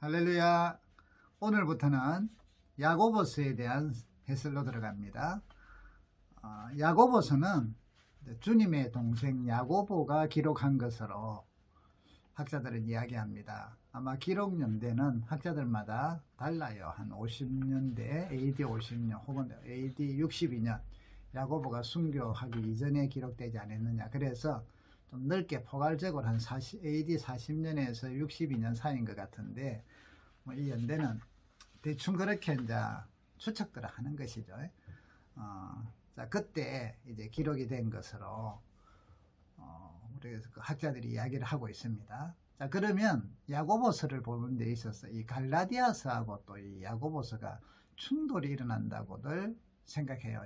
할렐루야. 오늘부터는 야고보서에 대한 해설로 들어갑니다. 야고보서는 주님의 동생 야고보가 기록한 것으로 학자들은 이야기합니다. 아마 기록 연대는 학자들마다 달라요. 한 50년대, AD 50년 혹은 AD 62년 야고보가 순교하기 이전에 기록되지 않았느냐. 그래서 좀 넓게 포괄적으로 한 AD 40년에서 62년 사이인 것 같은데, 이 연대는 대충 그렇게 이제 추측들을 하는 것이죠. 자, 그때 이제 기록이 된 것으로 우리 학자들이 이야기를 하고 있습니다. 자, 그러면 야고보서를 보는 데 있어서 이 갈라디아서하고 또 이 야고보서가 충돌이 일어난다고들 생각해요.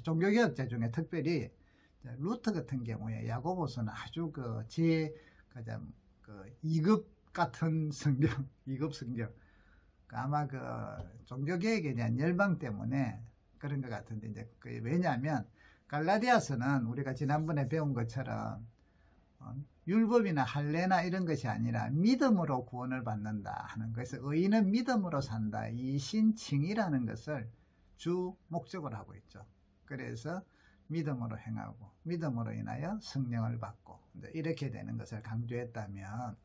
종교개혁자 중에 특별히 루터 같은 경우에 야고보서는 아주 가장 2급 같은 성경, 2급 성경. 아마 종교개혁에 대한 열망 때문에 그런 것 같은데, 이제 왜냐하면 갈라디아서는 우리가 지난번에 배운 것처럼 율법이나 할례나 이런 것이 아니라 믿음으로 구원을 받는다 하는 것에서 의인은 믿음으로 산다, 이신칭이라는 것을 주 목적으로 하고 있죠. 그래서 믿음으로 행하고 믿음으로 인하여 성령을 받고 이렇게 되는 것을 강조했다면,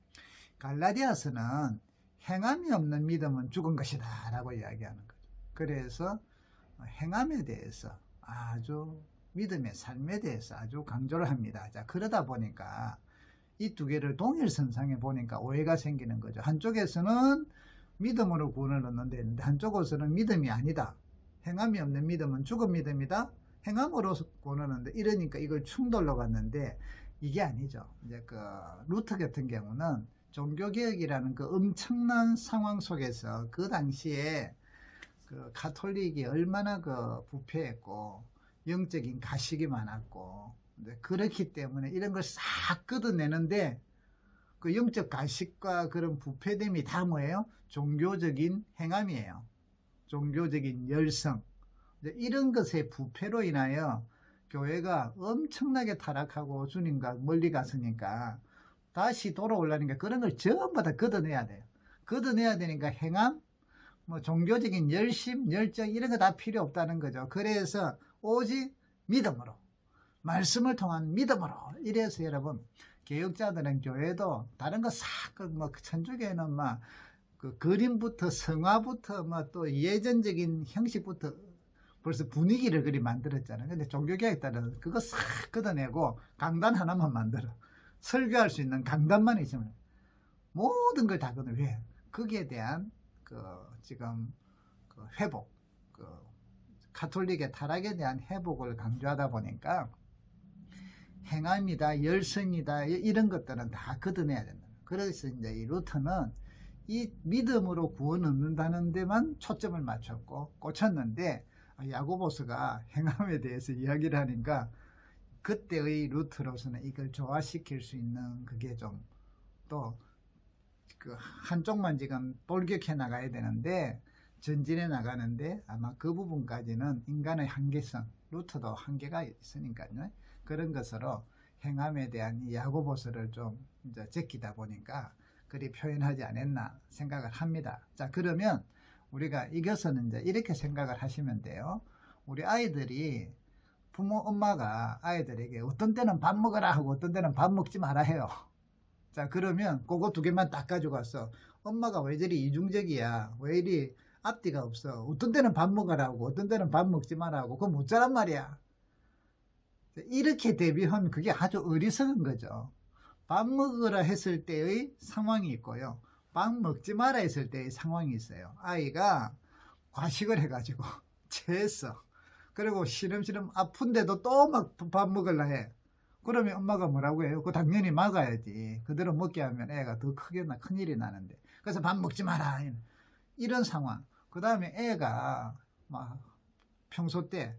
갈라디아서는 행함이 없는 믿음은 죽은 것이다 라고 이야기하는 거죠. 그래서 행함에 대해서 아주, 믿음의 삶에 대해서 아주 강조를 합니다. 자, 그러다 보니까 이 두 개를 동일선상에 보니까 오해가 생기는 거죠. 한쪽에서는 믿음으로 구원을 얻는데 한쪽에서는 믿음이 아니다, 행함이 없는 믿음은 죽은 믿음이다, 행함으로 구원을 얻는데, 이러니까 이걸 충돌로 봤는데 이게 아니죠. 이제 루터 같은 경우는 종교개혁이라는 엄청난 상황 속에서 그 당시에 가톨릭이 얼마나 부패했고 영적인 가식이 많았고, 그렇기 때문에 이런 걸 싹 걷어내는데 영적 가식과 그런 부패됨이 다 뭐예요? 종교적인 행함이에요. 종교적인 열성. 이런 것의 부패로 인하여 교회가 엄청나게 타락하고 주님과 멀리 갔으니까 다시 돌아오려니까 그런 걸 전부 다 걷어내야 돼요. 걷어내야 되니까 행함, 종교적인 열심, 열정 이런 거 다 필요 없다는 거죠. 그래서 오직 믿음으로, 말씀을 통한 믿음으로. 이래서 여러분, 개혁자들은 교회도 다른 거 싹, 천주교회는 그림부터 성화부터 또 예전적인 형식부터 벌써 분위기를 그리 만들었잖아요. 근데 종교개혁자들은 그거 싹 걷어내고 강단 하나만 만들어. 설교할 수 있는 강단만 있으면 모든 걸 다 걷어내. 왜? 거기에 대한 지금 회복, 가톨릭의 타락에 대한 회복을 강조하다 보니까 행함이다, 열성이다, 이런 것들은 다 걷어내야 된다. 그래서 이제 이 루터는 이 믿음으로 구원 얻는다는 데만 초점을 맞췄고 꽂혔는데, 야고보서가 행함에 대해서 이야기를 하니까 그때의 루터로서는 이걸 조화시킬 수 있는 그게 좀 또 한쪽만 지금 돌격해 나가야 되는데, 전진해 나가는데 아마 그 부분까지는 인간의 한계성, 루터도 한계가 있으니까요. 그런 것으로 행함에 대한 이 야고보서를 좀 이제 제끼다 보니까 그리 표현하지 않았나 생각을 합니다. 자, 그러면 우리가 이것은 이제 이렇게 생각을 하시면 돼요. 우리 아이들이 부모, 엄마가 아이들에게 어떤 때는 밥 먹어라 하고 어떤 때는 밥 먹지 마라 해요. 자, 그러면 그거 두 개만 딱 가지고 왔어. 엄마가 왜 저리 이중적이야, 왜 이리 앞뒤가 없어, 어떤 때는 밥 먹어라 하고 어떤 때는 밥 먹지 마라 하고, 그거 못 자란 말이야. 이렇게 대비하면 그게 아주 어리석은 거죠. 밥 먹으라 했을 때의 상황이 있고요, 밥 먹지 마라 했을 때의 상황이 있어요. 아이가 과식을 해가지고 체했어. 그리고 시름시름 아픈데도 또 막 밥 먹으려 해. 그러면 엄마가 뭐라고 해요? 그거 당연히 막아야지. 그대로 먹게 하면 애가 더 크게 큰일이 나는데. 그래서 밥 먹지 마라, 이런 상황. 그 다음에 애가 평소 때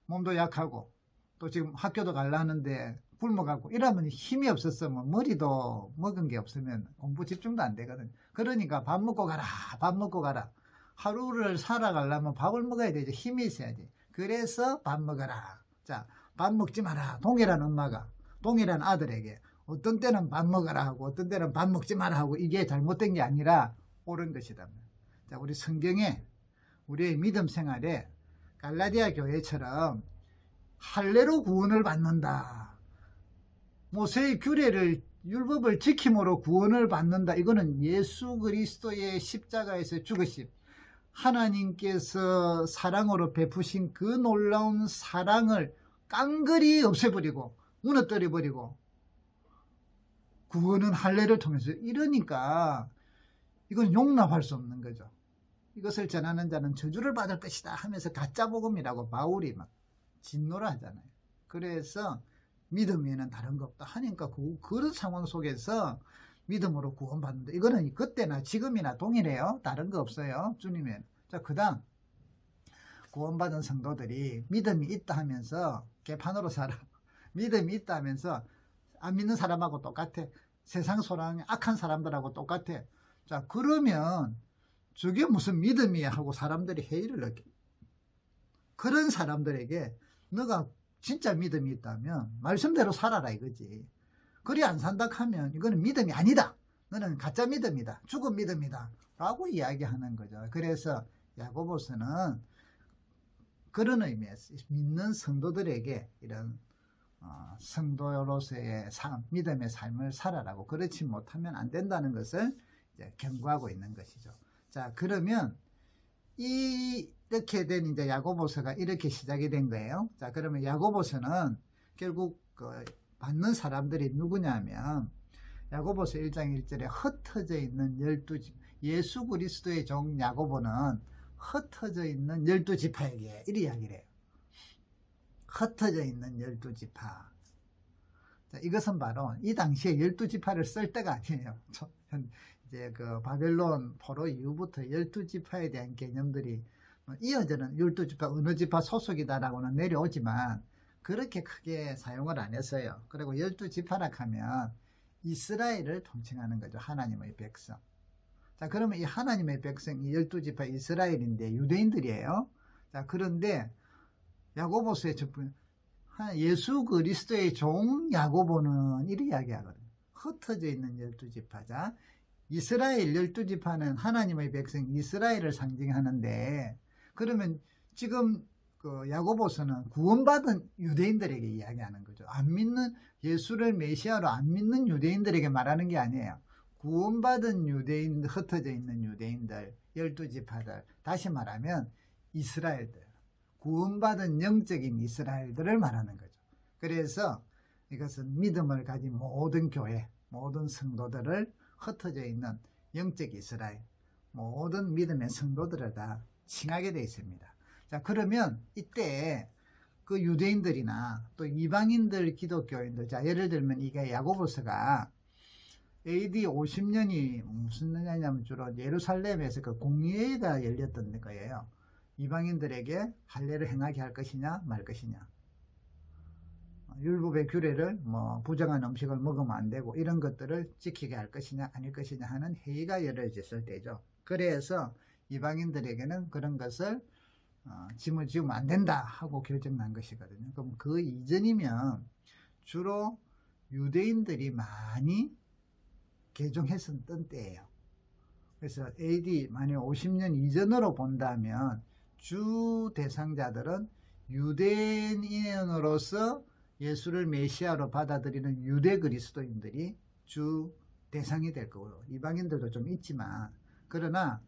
몸도 약하고 또 지금 학교도 가려는데 굶어가고 이러면 힘이 없었으면, 머리도 먹은 게 없으면 공부 집중도 안 되거든. 그러니까 밥 먹고 가라, 밥 먹고 가라. 하루를 살아가려면 밥을 먹어야 되지. 힘이 있어야지. 그래서 밥 먹어라. 자, 밥 먹지 마라. 동일한 엄마가 동일한 아들에게 어떤 때는 밥 먹어라 하고 어떤 때는 밥 먹지 마라 하고, 이게 잘못된 게 아니라 옳은 것이다. 자, 우리 성경에 우리의 믿음 생활에 갈라디아 교회처럼 할례로 구원을 받는다, 모세의 규례를 율법을 지킴으로 구원을 받는다, 이거는 예수 그리스도의 십자가에서 죽으심, 하나님께서 사랑으로 베푸신 그 놀라운 사랑을 깡그리 없애버리고 무너뜨려버리고 구원은 할례를 통해서, 이러니까 이건 용납할 수 없는 거죠. 이것을 전하는 자는 저주를 받을 것이다 하면서 가짜 복음이라고 바울이 막 진노를 하잖아요. 그래서 믿음 외에는 다른 거 없다 하니까 그런 상황 속에서 믿음으로 구원받는다, 이거는 그때나 지금이나 동일해요. 다른 거 없어요, 주님의. 자, 그 다음 구원받은 성도들이 믿음이 있다 하면서 개판으로 살아. 믿음이 있다 하면서 안 믿는 사람하고 똑같아. 세상 소랑 악한 사람들하고 똑같아. 자, 그러면 저게 무슨 믿음이야 하고 사람들이 회의를 느껴. 그런 사람들에게 너가 진짜 믿음이 있다면 말씀대로 살아라 이거지. 그리 안 산다 하면 이거는 믿음이 아니다, 너는 가짜 믿음이다, 죽은 믿음이다 라고 이야기하는 거죠. 그래서 야고보서는 그런 의미에서 믿는 성도들에게 이런 성도로서의 믿음의 삶을 살아라고, 그렇지 못하면 안 된다는 것을 이제 경고하고 있는 것이죠. 자, 그러면 이렇게 된 이제 야고보서가 이렇게 시작이 된 거예요. 자, 그러면 야고보서는 결국 받는 사람들이 누구냐면, 야고보서 1장 1절에 흩어져 있는 12집, 예수 그리스도의 종 야고보는 흩어져 있는 12지파에게 이리 이야기를 해요. 흩어져 있는 12지파. 자, 이것은 바로 이 당시에 12지파를 쓸 때가 아니에요. 이제 그 바벨론 포로 이후부터 12지파에 대한 개념들이 이어져는 12지파 어느 지파 소속이다라고는 내려오지만 그렇게 크게 사용을 안 했어요. 그리고 12지파라 하면 이스라엘을 통칭하는 거죠. 하나님의 백성. 자, 그러면 이 하나님의 백성, 이 12지파 이스라엘인데 유대인들이에요. 자, 그런데 야고보서의 첫번 예수 그리스도의 종 야고보는 이렇게 이야기하거든요. 흩어져 있는 12지파자. 이스라엘 12지파는 하나님의 백성 이스라엘을 상징하는데, 그러면 지금 그 야고보서는 구원받은 유대인들에게 이야기하는 거죠. 안 믿는, 예수를 메시아로 안 믿는 유대인들에게 말하는 게 아니에요. 구원받은 유대인들, 흩어져 있는 유대인들 12지파들, 다시 말하면 이스라엘들, 구원받은 영적인 이스라엘들을 말하는 거죠. 그래서 이것은 믿음을 가진 모든 교회, 모든 성도들을, 흩어져 있는 영적 이스라엘, 모든 믿음의 성도들을 다 칭하게 되어 있습니다. 자, 그러면 이때 그 유대인들이나 또 이방인들, 기독교인들, 자, 예를 들면 이게 야고보서가 AD 50년이 무슨 년이냐면 주로 예루살렘에서 그 공의회가 열렸던 거예요. 이방인들에게 할례를 행하게 할 것이냐 말 것이냐, 율법의 규례를 부정한 음식을 먹으면 안 되고 이런 것들을 지키게 할 것이냐 아닐 것이냐 하는 회의가 열어졌을 때죠. 그래서 이방인들에게는 그런 것을 짐을 지우면 안 된다 하고 결정난 것이거든요. 그럼 그 이전이면 주로 유대인들이 많이 개종했었던 때예요. 그래서 AD 만약 50년 이전으로 본다면 주 대상자들은 유대인으로서 예수를 메시아로 받아들이는 유대 그리스도인들이 주 대상이 될 거고요. 이방인들도 좀 있지만, 그러나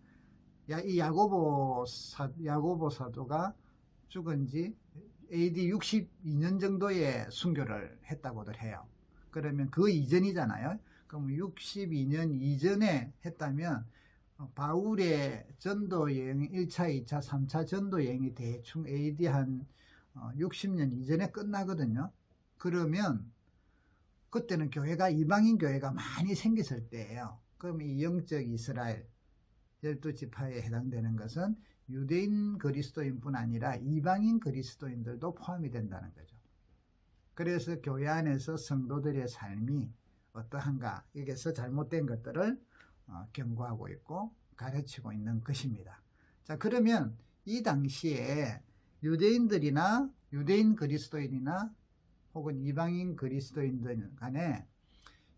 이 야고보 사도가 죽은 지 AD 62년 정도의 순교를 했다고들 해요. 그러면 그 이전이잖아요. 그럼 62년 이전에 했다면 바울의 전도 여행 1차, 2차, 3차 전도 여행이 대충 AD 한 60년 이전에 끝나거든요. 그러면 그때는 교회가 이방인 교회가 많이 생겼을 때예요. 그럼 이 영적 이스라엘 12지파에 해당되는 것은 유대인 그리스도인뿐 아니라 이방인 그리스도인들도 포함이 된다는 거죠. 그래서 교회 안에서 성도들의 삶이 어떠한가, 여기서 잘못된 것들을 경고하고 있고 가르치고 있는 것입니다. 자, 그러면 이 당시에 유대인들이나 유대인 그리스도인이나 혹은 이방인 그리스도인들 간에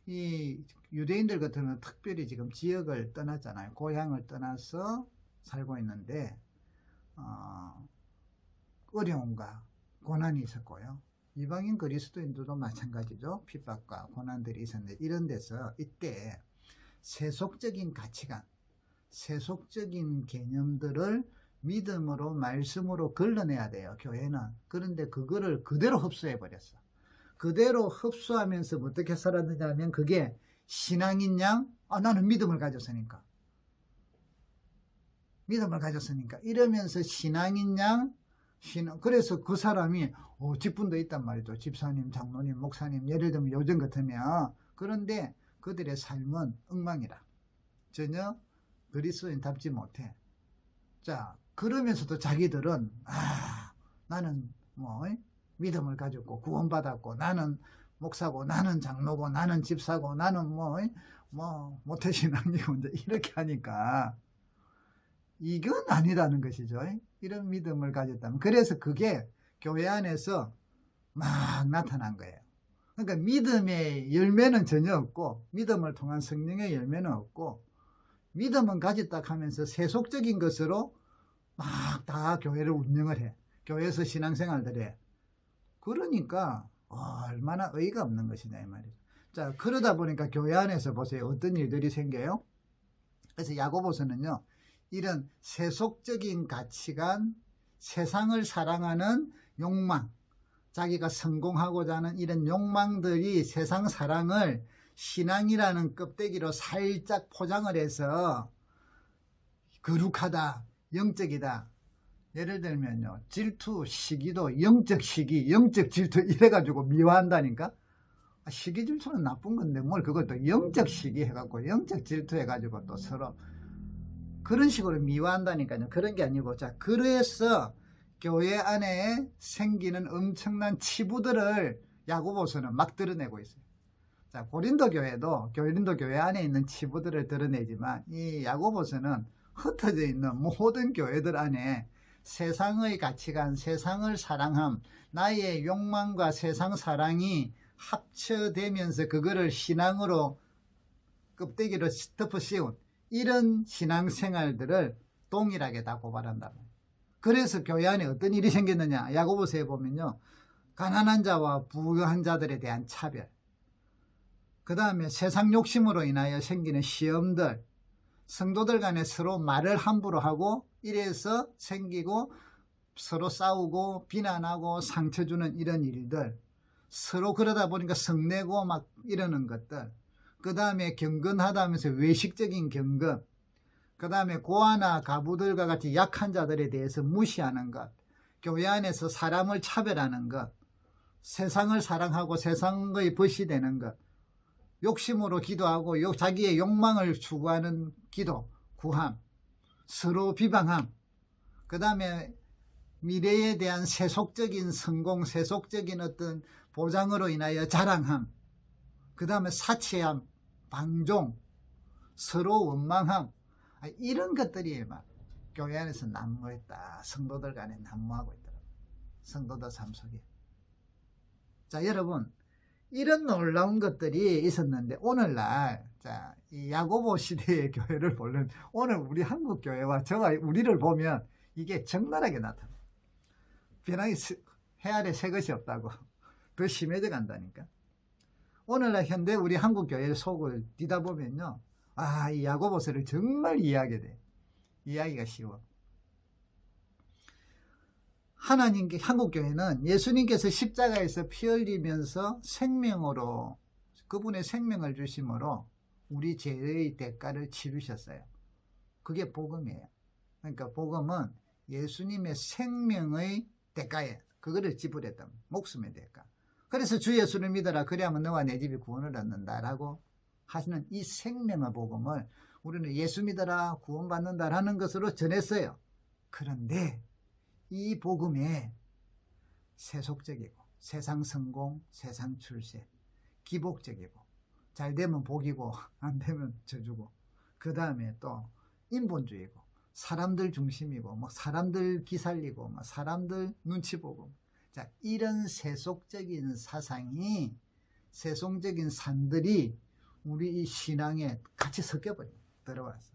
이 유대인들 같은 경우는 특별히 지금 지역을 떠났잖아요. 고향을 떠나서 살고 있는데 어려움과 고난이 있었고요. 이방인 그리스도인들도 마찬가지죠. 핍박과 고난들이 있었는데 이런 데서 이때 세속적인 가치관, 세속적인 개념들을 믿음으로 말씀으로 걸러내야 돼요. 교회는. 그런데 그거를 그대로 흡수해 버렸어. 그대로 흡수하면서 어떻게 살았느냐 하면 그게 신앙인 양, 나는 믿음을 가졌으니까. 믿음을 가졌으니까. 이러면서 신앙인 양, 그래서 그 사람이 직분도 있단 말이죠. 집사님, 장로님, 목사님, 예를 들면 요즘 같으면. 그런데 그들의 삶은 엉망이라. 전혀 그리스도인답지 못해. 자, 그러면서도 자기들은 나는 믿음을 가졌고 구원받았고 나는 목사고 나는 장로고 나는 집사고 나는 모태신앙이고 이렇게 하니까 이건 아니라는 것이죠. 이런 믿음을 가졌다면. 그래서 그게 교회 안에서 막 나타난 거예요. 그러니까 믿음의 열매는 전혀 없고 믿음을 통한 성령의 열매는 없고 믿음은 가졌다 하면서 세속적인 것으로 막 다 교회를 운영을 해. 교회에서 신앙생활들 해. 그러니까 얼마나 의의가 없는 것이냐 이 말이죠. 자, 그러다 보니까 교회 안에서 보세요. 어떤 일들이 생겨요? 그래서 야고보서는요. 이런 세속적인 가치관, 세상을 사랑하는 욕망, 자기가 성공하고자 하는 이런 욕망들이 세상 사랑을 신앙이라는 껍데기로 살짝 포장을 해서 거룩하다, 영적이다. 예를 들면요. 질투, 시기도 영적 시기, 영적 질투 이래가지고 미화한다니까? 시기 질투는 나쁜 건데 뭘 그것도 영적 시기 해갖고 영적 질투 해가지고 또 서로 그런 식으로 미화한다니까요. 그런 게 아니고 자, 그래서 교회 안에 생기는 엄청난 치부들을 야고보서는 막 드러내고 있어요. 자, 고린도 교회 안에 있는 치부들을 드러내지만 이 야고보서는 흩어져 있는 모든 교회들 안에 세상의 가치관, 세상을 사랑함, 나의 욕망과 세상 사랑이 합쳐되면서 그거를 신앙으로 껍데기로 덮어 씌운 이런 신앙생활들을 동일하게 다 고발한다. 그래서 교회 안에 어떤 일이 생겼느냐. 야고보서에 보면요. 가난한 자와 부유한 자들에 대한 차별, 그 다음에 세상 욕심으로 인하여 생기는 시험들, 성도들 간에 서로 말을 함부로 하고 이래서 생기고 서로 싸우고 비난하고 상처 주는 이런 일들, 서로 그러다 보니까 성내고 막 이러는 것들, 그 다음에 경건하다 하면서 외식적인 경건, 그 다음에 고아나 가부들과 같이 약한 자들에 대해서 무시하는 것, 교회 안에서 사람을 차별하는 것, 세상을 사랑하고 세상의 벗이 되는 것, 욕심으로 기도하고 자기의 욕망을 추구하는 기도, 구함, 서로 비방함, 그 다음에 미래에 대한 세속적인 성공, 세속적인 어떤 보장으로 인하여 자랑함, 그 다음에 사치함, 방종, 서로 원망함, 이런 것들이 막 교회 안에서 난무했다. 성도들 간에 난무하고 있더라고요. 성도들 삶 속에. 자, 여러분, 이런 놀라운 것들이 있었는데 오늘날 이 야고보 시대의 교회를 보면 오늘 우리 한국 교회와 우리를 보면 이게 적나라하게 나타나요. 변하기 해아래 새 것이 없다고. 더 심해져 간다니까. 오늘날 현대 우리 한국 교회의 속을 뒤다 보면요. 이 야고보서를 정말 이해하게 돼. 이해하기가 쉬워. 한국교회는 예수님께서 십자가에서 피 흘리면서 생명으로 그분의 생명을 주심으로 우리 죄의 대가를 치르셨어요. 그게 복음이에요. 그러니까 복음은 예수님의 생명의 대가에 그거를 지불했다. 목숨의 대가. 그래서 주 예수를 믿어라. 그래야만 너와 내 집이 구원을 얻는다라고 하시는 이 생명의 복음을 우리는 예수 믿어라 구원받는다라는 것으로 전했어요. 그런데 이 복음에 세속적이고 세상 성공, 세상 출세, 기복적이고 잘 되면 복이고 안 되면 저주고 그 다음에 또 인본주의고 사람들 중심이고 사람들 기살리고 사람들 눈치 보고 이런 세속적인 사상이 세속적인 산들이 우리 이 신앙에 같이 섞여버려 들어와서.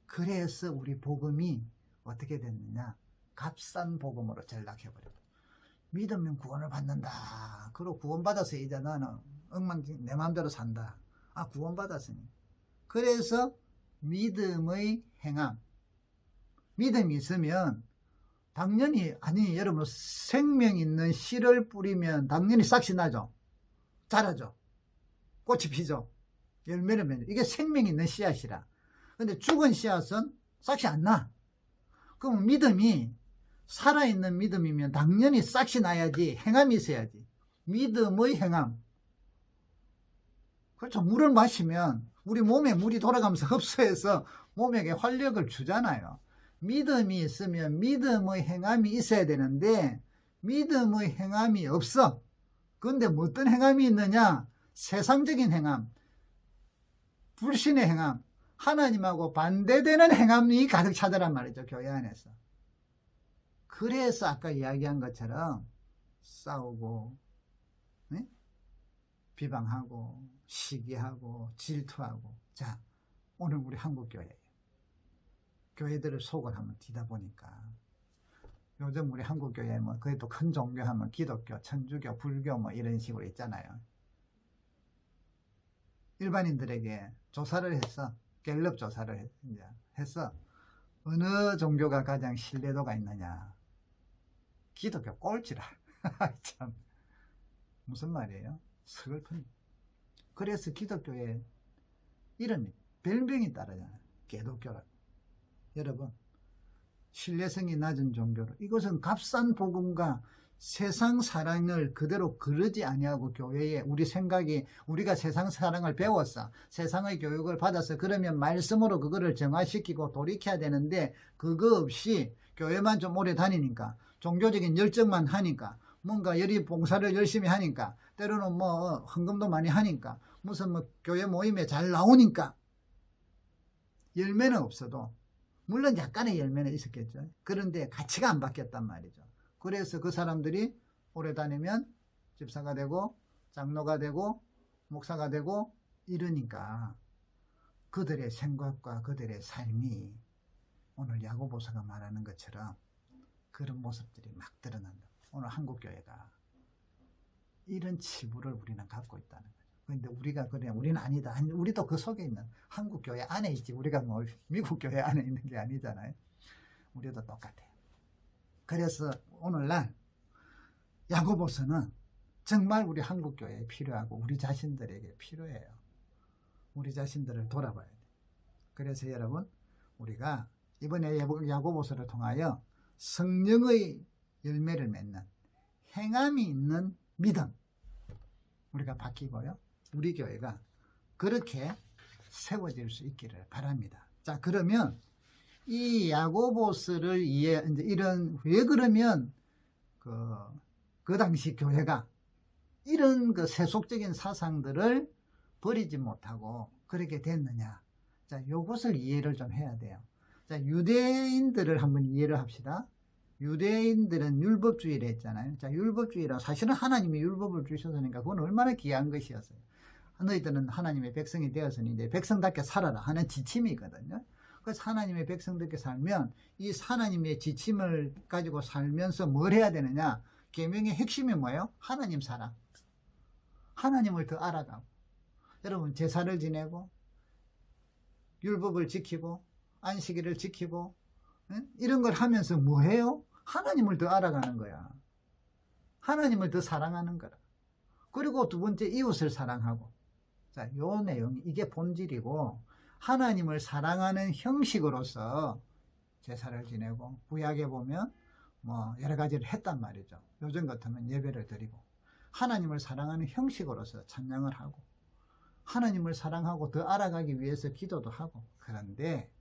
그래서 우리 복음이 어떻게 됐느냐, 값싼 복음으로 전락해버려. 믿으면 구원을 받는다. 그리고 구원받아서 이제 나는 엉망진 내 마음대로 산다. 아, 구원받았으니. 그래서 믿음의 행함. 믿음이 있으면 당연히, 아니 여러분, 생명 있는 씨를 뿌리면 당연히 싹이 나죠. 자라죠. 꽃이 피죠. 열매를 맺죠. 이게 생명 있는 씨앗이라. 근데 죽은 씨앗은 싹이 안 나. 그럼 믿음이 살아있는 믿음이면 당연히 싹이 나야지, 행함이 있어야지. 믿음의 행함. 그렇죠. 물을 마시면 우리 몸에 물이 돌아가면서 흡수해서 몸에게 활력을 주잖아요. 믿음이 있으면 믿음의 행함이 있어야 되는데 믿음의 행함이 없어. 그런데 뭐 어떤 행함이 있느냐? 세상적인 행함, 불신의 행함, 하나님하고 반대되는 행함이 가득 차더란 말이죠, 교회 안에서. 그래서 아까 이야기한 것처럼 싸우고, 네? 비방하고, 시기하고, 질투하고. 자, 오늘 우리 한국교회, 교회들을 속을 한번 뒤다 보니까 요즘 우리 한국교회 뭐 그래도 큰 종교 하면 기독교, 천주교, 불교 뭐 이런 식으로 있잖아요. 일반인들에게 조사를 했어. 갤럽 조사를 해서 어느 종교가 가장 신뢰도가 있느냐. 기독교 꼴찌라. 참 무슨 말이에요? 서글픈. 그래서 기독교에 이름이 별명이 따르잖아요. 개독교라. 여러분, 신뢰성이 낮은 종교로, 이것은 값싼 복음과 세상 사랑을 그대로 그러지 아니하고 교회에 우리 생각이, 우리가 세상 사랑을 배웠어. 세상의 교육을 받아서 그러면 말씀으로 그거를 정화시키고 돌이켜야 되는데 그거 없이 교회만 좀 오래 다니니까, 종교적인 열정만 하니까, 뭔가 열이 봉사를 열심히 하니까, 때로는 뭐 헌금도 많이 하니까, 무슨 뭐 교회 모임에 잘 나오니까 열매는 없어도, 물론 약간의 열매는 있었겠죠. 그런데 가치가 안 바뀌었단 말이죠. 그래서 그 사람들이 오래 다니면 집사가 되고 장로가 되고 목사가 되고 이러니까 그들의 생각과 그들의 삶이 오늘 야고보서가 말하는 것처럼 그런 모습들이 막 드러난다. 오늘 한국교회가 이런 치부를 우리는 갖고 있다는 거죠. 그런데 우리가 그래, 우리는 아니다. 우리도 그 속에 있는 한국교회 안에 있지. 우리가 뭐 미국교회 안에 있는 게 아니잖아요. 우리도 똑같아요. 그래서 오늘날 야고보서는 정말 우리 한국교회에 필요하고 우리 자신들에게 필요해요. 우리 자신들을 돌아봐야 돼요. 그래서 여러분, 우리가 이번에 야고보서를 통하여 성령의 열매를 맺는 행함이 있는 믿음, 우리가 바뀌고요. 우리 교회가 그렇게 세워질 수 있기를 바랍니다. 자, 그러면 이 야고보서를 이제 이런, 왜 그러면 그 당시 교회가 이런 그 세속적인 사상들을 버리지 못하고 그렇게 됐느냐. 자, 요것을 이해를 좀 해야 돼요. 자, 유대인들을 한번 이해를 합시다. 유대인들은 율법주의를 했잖아요. 자, 율법주의라 사실은 하나님이 율법을 주셨으니까 그건 얼마나 귀한 것이었어요. 너희들은 하나님의 백성이 되었으니 이제 백성답게 살아라 하는 지침이거든요. 그래서 하나님의 백성답게 살면 이 하나님의 지침을 가지고 살면서 뭘 해야 되느냐. 계명의 핵심이 뭐예요? 하나님 사랑. 하나님을 더 알아가고, 여러분 제사를 지내고 율법을 지키고 안식일을 지키고 이런 걸 하면서 뭐 해요? 하나님을 더 알아가는 거야. 하나님을 더 사랑하는 거라. 그리고 두 번째, 이웃을 사랑하고. 자, 요 내용이 이게 본질이고, 하나님을 사랑하는 형식으로서 제사를 지내고, 구약에 보면 뭐 여러 가지를 했단 말이죠. 요즘 같으면 예배를 드리고, 하나님을 사랑하는 형식으로서 찬양을 하고, 하나님을 사랑하고 더 알아가기 위해서 기도도 하고. 그런데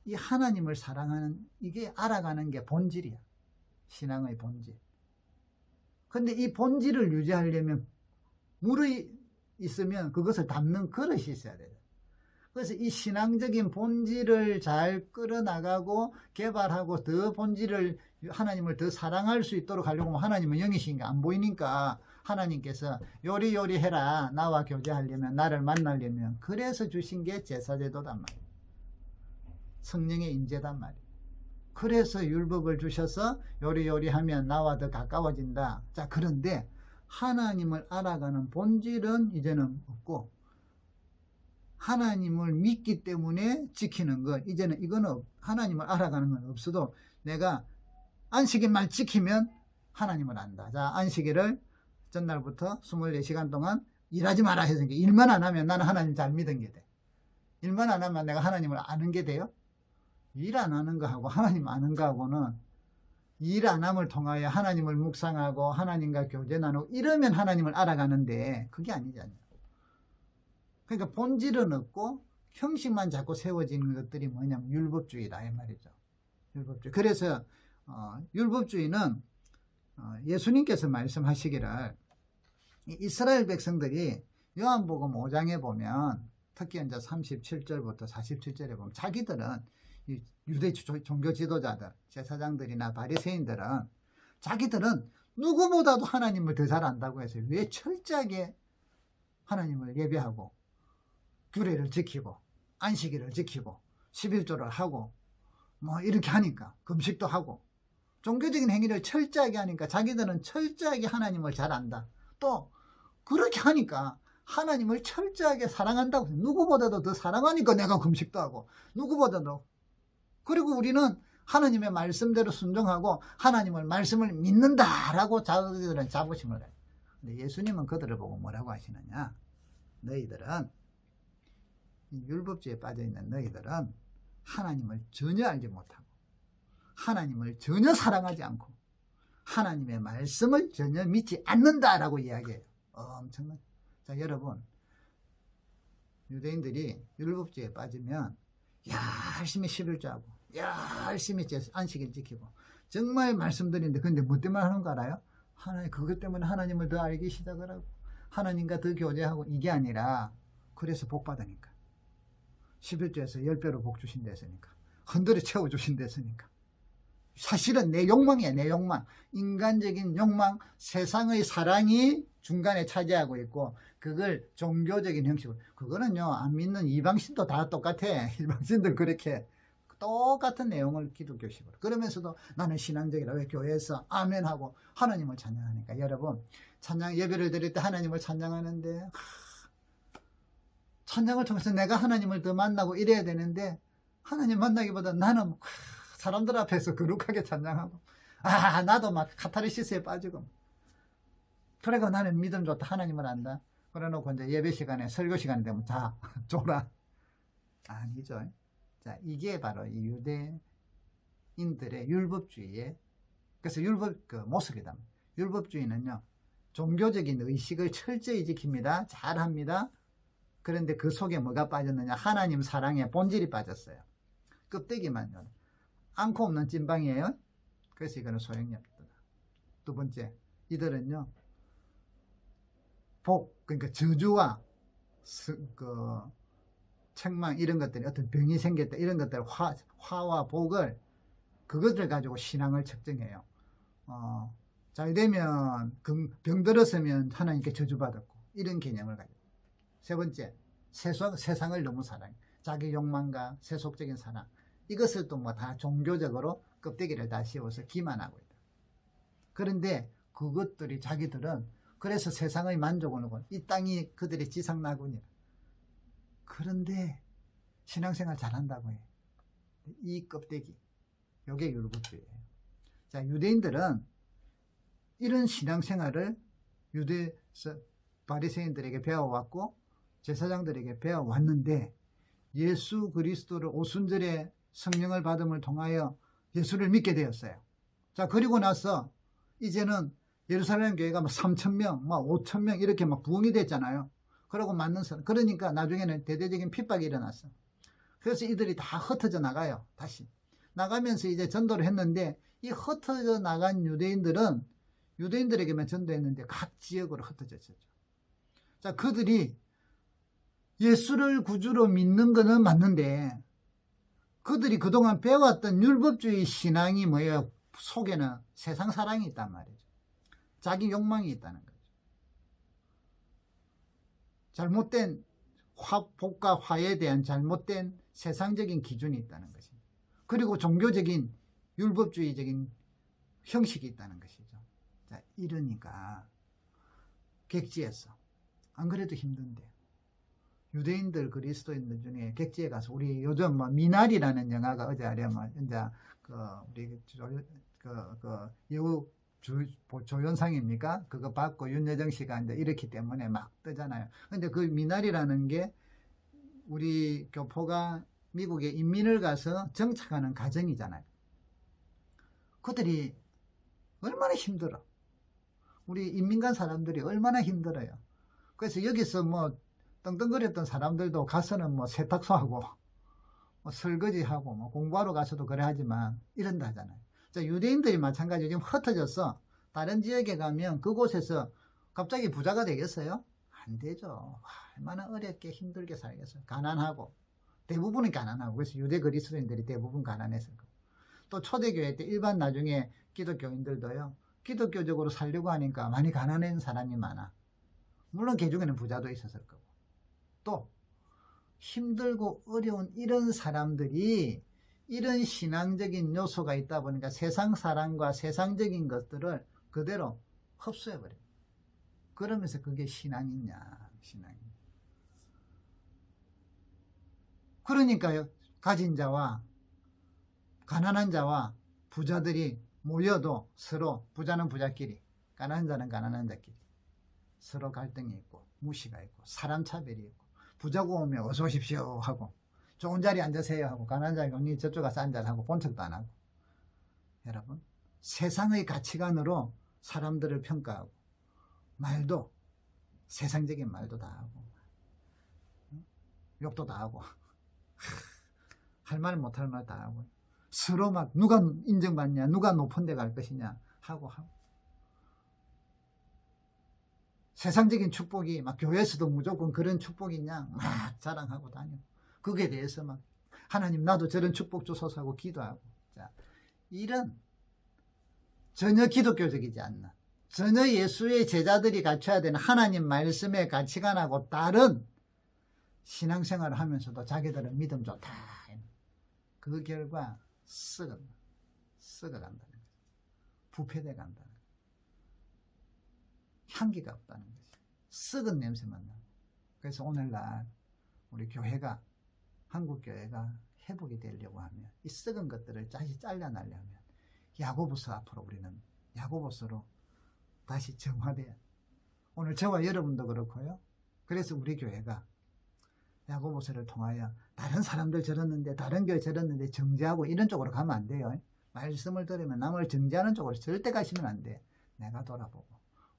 이 하나님을 사랑하는, 이게 알아가는 게 본질이야. 신앙의 본질. 근데 이 본질을 유지하려면 물이 있으면 그것을 담는 그릇이 있어야 돼요. 그래서 이 신앙적인 본질을 잘 끌어나가고 개발하고 더 본질을, 하나님을 더 사랑할 수 있도록 하려고 하면 하나님은 영이신 게 안 보이니까 하나님께서 요리요리 해라. 나와 교제하려면, 나를 만나려면. 그래서 주신 게 제사제도단 말이에요. 성령의 임재단 말이에요. 그래서 율법을 주셔서 요리요리하면 나와 더 가까워진다. 자, 그런데 하나님을 알아가는 본질은 이제는 없고, 하나님을 믿기 때문에 지키는 것, 이제는 이거는 하나님을 알아가는 건 없어도 내가 안식일 말 지키면 하나님을 안다. 자, 안식일을 전날부터 24시간 동안 일하지 마라 했으니까 일만 안 하면 나는 하나님 잘 믿은 게 돼. 일만 안 하면 내가 하나님을 아는 게 돼요? 일 안 하는 거하고 하나님 아는 거하고는, 일 안 함을 통하여 하나님을 묵상하고 하나님과 교제 나누고 이러면 하나님을 알아가는데 그게 아니잖아요. 그러니까 본질은 없고 형식만 자꾸 세워지는 것들이 뭐냐면 율법주의다 이 말이죠. 율법주의. 그래서 율법주의는 예수님께서 말씀하시기를, 이스라엘 백성들이 요한복음 5장에 보면 특히 이제 37절부터 47절에 보면 자기들은 유대 종교 지도자들, 제사장들이나 바리새인들은 자기들은 누구보다도 하나님을 더 잘 안다고 해서 왜 철저하게 하나님을 예배하고 규례를 지키고 안식일을 지키고 11조를 하고 뭐 이렇게 하니까 금식도 하고 종교적인 행위를 철저하게 하니까 자기들은 철저하게 하나님을 잘 안다. 또 그렇게 하니까 하나님을 철저하게 사랑한다고, 누구보다도 더 사랑하니까 내가 금식도 하고 누구보다도. 그리고 우리는 하나님의 말씀대로 순종하고 하나님을 말씀을 믿는다라고 자기들은 자부심을 해요. 근데 예수님은 그들을 보고 뭐라고 하시느냐? 너희들은, 이 율법주의에 빠져있는 너희들은 하나님을 전혀 알지 못하고 하나님을 전혀 사랑하지 않고 하나님의 말씀을 전혀 믿지 않는다라고 이야기해요. 엄청난. 자, 여러분, 유대인들이 율법주의에 빠지면 열심히 11조하고 열심히 안식일 지키고 정말 말씀드리는데, 근데 뭐 때문에 하는 거 알아요? 하나님, 그것 때문에 하나님을 더 알기 시작을 하고 하나님과 더 교제하고, 이게 아니라 그래서 복 받으니까. 11조에서 10배로 복 주신댔으니까, 흔들어 채워주신댔으니까. 사실은 내 욕망이야, 내 욕망. 인간적인 욕망, 세상의 사랑이 중간에 차지하고 있고, 그걸 종교적인 형식으로. 그거는요, 안 믿는 이방신도 다 똑같아. 이방신들 그렇게 똑같은 내용을 기독교식으로. 그러면서도 나는 신앙적이라, 왜 교회에서 아멘하고 하나님을 찬양하니까. 여러분, 찬양 예배를 드릴 때 하나님을 찬양하는데, 찬양을 통해서 내가 하나님을 더 만나고 이래야 되는데, 하나님 만나기보다 나는 사람들 앞에서 거룩하게 찬양하고, 나도 막 카타르시스에 빠지고, 그래가 나는 믿음 좋다, 하나님을 안다. 그래놓고 이제 예배 시간에, 설교 시간이 되면 자, 졸아. 아니죠. 자, 이게 바로 이 유대인들의 율법주의의, 그래서 율법 그 모습이다. 율법주의는요, 종교적인 의식을 철저히 지킵니다. 잘합니다. 그런데 그 속에 뭐가 빠졌느냐? 하나님 사랑의 본질이 빠졌어요. 껍데기만요. 앙코 없는 찐빵이에요. 그래서 이거는 소용이 없다. 두 번째, 이들은요, 복, 그러니까 저주와 책망, 이런 것들이, 어떤 병이 생겼다, 이런 것들, 화와 복을, 그것을 가지고 신앙을 측정해요. 잘 되면, 병 들었으면 하나님께 저주받았고, 이런 개념을 가지고. 세 번째, 세상을 너무 사랑해. 자기 욕망과 세속적인 사랑. 이것을 또 뭐 다 종교적으로 껍데기를 다 씌워서 기만하고 있다. 그런데 그것들이 자기들은, 그래서 세상의 만족을 하고, 이 땅이 그들의 지상나군이라. 그런데 신앙생활 잘한다고 해. 이 껍데기, 이게 율법주의예요. 자, 유대인들은 이런 신앙생활을 바리새인들에게 배워왔고 제사장들에게 배워왔는데, 예수 그리스도를 오순절에 성령을 받음을 통하여 예수를 믿게 되었어요. 자, 그리고 나서 이제는 예루살렘 교회가 막 3,000명, 막 5,000명 이렇게 막 부흥이 됐잖아요. 그러고 맞는 사람. 그러니까 나중에는 대대적인 핍박이 일어났어. 그래서 이들이 다 흩어져 나가요. 다시 나가면서 이제 전도를 했는데, 이 흩어져 나간 유대인들은 유대인들에게만 전도했는데 각 지역으로 흩어졌죠. 자, 그들이 예수를 구주로 믿는 것은 맞는데, 그들이 그동안 배워왔던 율법주의 신앙이 뭐예요? 속에는 세상 사랑이 있단 말이죠. 자기 욕망이 있다는 거죠. 잘못된 복과 화에 대한 잘못된 세상적인 기준이 있다는 것입니다. 그리고 종교적인 율법주의적인 형식이 있다는 것이죠. 자, 이러니까 객지에서 안 그래도 힘든데 유대인들 그리스도인들 중에 객지에 가서 우리 요즘 뭐 미나리라는 영화가 어제 하려면 이제 우리 여우 조연상입니까? 그거 받고 윤여정 씨가 이제 이렇기 때문에 막 뜨잖아요. 근데 그 미나리라는 게 우리 교포가 미국에 인민을 가서 정착하는 과정이잖아요. 그들이 얼마나 힘들어. 우리 인민 간 사람들이 얼마나 힘들어요. 그래서 여기서 뭐 떵떵거렸던 사람들도 가서는 뭐 세탁소하고 뭐 설거지하고 뭐 공부하러 가서도 그래 하지만 이런다 하잖아요. 자, 유대인들이 마찬가지로 지금 흩어져서 다른 지역에 가면 그곳에서 갑자기 부자가 되겠어요? 안 되죠. 얼마나 어렵게 힘들게 살겠어요. 가난하고 대부분은 가난하고. 그래서 유대 그리스도인들이 대부분 가난했을 거고. 또 초대교회 때 일반 나중에 기독교인들도요. 기독교적으로 살려고 하니까 많이 가난한 사람이 많아. 물론 그 중에는 부자도 있었을 거고. 또 힘들고 어려운 이런 사람들이 이런 신앙적인 요소가 있다 보니까 세상 사랑과 세상적인 것들을 그대로 흡수해버려요. 그러면서 그게 신앙이냐, 신앙이냐. 그러니까요, 가진 자와 가난한 자와 부자들이 모여도 서로 부자는 부자끼리, 가난한 자는 가난한 자끼리 서로 갈등이 있고 무시가 있고 사람 차별이 있고 부자고 오면 어서 오십시오 하고 좋은 자리에 앉으세요 하고 가난한 자가 언니 저쪽 가서 앉아라 하고 본 척도 안 하고. 여러분, 세상의 가치관으로 사람들을 평가하고 말도 세상적인 말도 다 하고 욕도 다 하고 할 말 못할 말 다 하고 서로 막 누가 인정받냐 누가 높은 데 갈 것이냐 하고 세상적인 축복이 막 교회에서도 무조건 그런 축복이냐 막 자랑하고 다녀. 그게 대해서 막 하나님 나도 저런 축복 주소서 하고 기도하고. 자, 이런 전혀 기독교적이지 않는 전혀 예수의 제자들이 갖춰야 되는 하나님 말씀의 가치관하고 다른 신앙생활을 하면서도 자기들은 믿음 좋다. 그 결과 썩어간다는 거죠. 부패돼 간다는 거죠. 향기가 없다는 거죠. 썩은 냄새만 나고. 그래서 오늘날 우리 교회가 한국교회가 회복이 되려고 하면 이 썩은 것들을 다시 잘라내려면 야고보서 앞으로 우리는 야고보서로 다시 정화돼야. 오늘 저와 여러분도 그렇고요. 그래서 우리 교회가 야고보서를 통하여 다른 사람들 저랬는데 다른 교회 저랬는데 정죄하고 이런 쪽으로 가면 안 돼요. 말씀을 들으면 남을 정죄하는 쪽으로 절대 가시면 안 돼. 내가 돌아보고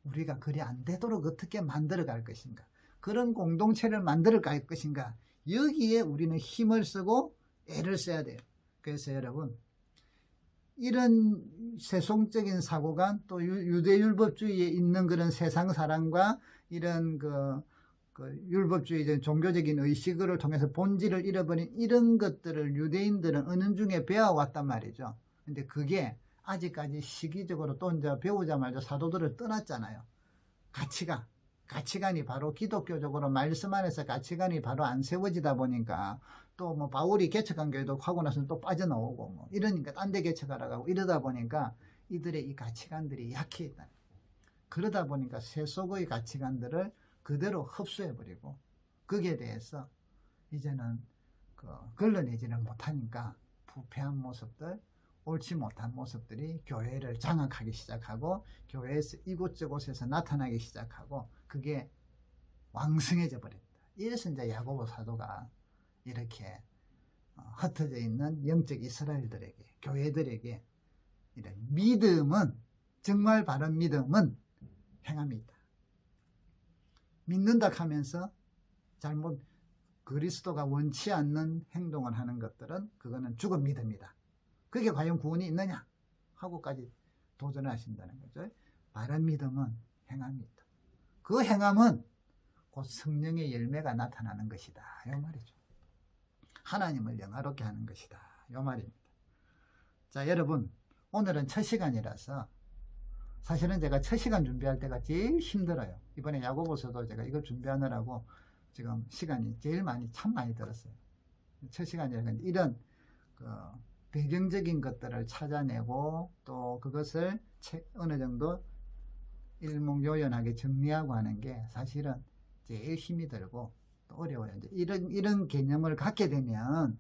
우리가 그리 안 되도록 어떻게 만들어 갈 것인가, 그런 공동체를 만들어 갈 것인가, 여기에 우리는 힘을 쓰고 애를 써야 돼요. 그래서 여러분, 이런 세속적인 사고관 또 유대율법주의에 있는 그런 세상사랑과 이런 그 율법주의적인 종교적인 의식을 통해서 본질을 잃어버린 이런 것들을 유대인들은 은연중에 배워왔단 말이죠. 근데 그게 아직까지 시기적으로 또 이제 배우자마자 사도들을 떠났잖아요. 가치관이 바로 기독교적으로 말씀 안에서 가치관이 바로 안 세워지다 보니까 또 뭐 바울이 개척한 교회도 하고 나서는 또 빠져나오고 뭐 이러니까 딴 데 개척하라고 하고 이러다 보니까 이들의 이 가치관들이 약해있다. 그러다 보니까 세속의 가치관들을 그대로 흡수해버리고 거기에 대해서 이제는 걸러내지를 못하니까 부패한 모습들, 옳지 못한 모습들이 교회를 장악하기 시작하고 교회에서 이곳저곳에서 나타나기 시작하고 그게 왕성해져 버렸다. 이래서 이제 야고보 사도가 이렇게 흩어져 있는 영적 이스라엘들에게, 교회들에게 이런 믿음은, 정말 바른 믿음은 행함이 있다. 믿는다 하면서 잘못 그리스도가 원치 않는 행동을 하는 것들은 그거는 죽은 믿음이다. 그게 과연 구원이 있느냐 하고까지 도전을 하신다는 거죠. 바른 믿음은 행함이 있다. 그 행함은 곧 성령의 열매가 나타나는 것이다. 이 말이죠. 하나님을 영화롭게 하는 것이다. 이 말입니다. 자, 여러분, 오늘은 첫 시간이라서 사실은 제가 첫 시간 준비할 때가 제일 힘들어요. 이번에 야고보서도 제가 이거 준비하느라고 지금 시간이 제일 참 많이 들었어요. 첫 시간이라는 이런 그 배경적인 것들을 찾아내고 또 그것을 어느 정도 일목요연하게 정리하고 하는 게 사실은 제일 힘이 들고 또 어려워요. 이제 이런 개념을 갖게 되면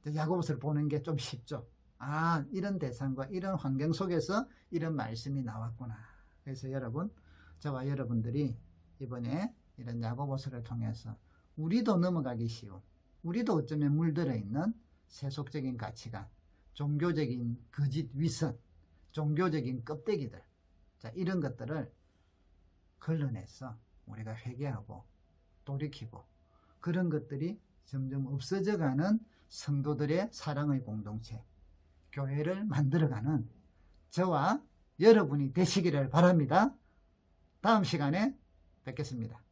야고보서를 보는 게 좀 쉽죠. 아, 이런 대상과 이런 환경 속에서 이런 말씀이 나왔구나. 그래서 여러분, 저와 여러분들이 이번에 이런 야고보서를 통해서 우리도 넘어가기 쉬운, 우리도 어쩌면 물들어 있는 세속적인 가치관, 종교적인 거짓 위선, 종교적인 껍데기들, 자, 이런 것들을 걸러내서 우리가 회개하고 돌이키고 그런 것들이 점점 없어져가는 성도들의 사랑의 공동체, 교회를 만들어가는 저와 여러분이 되시기를 바랍니다. 다음 시간에 뵙겠습니다.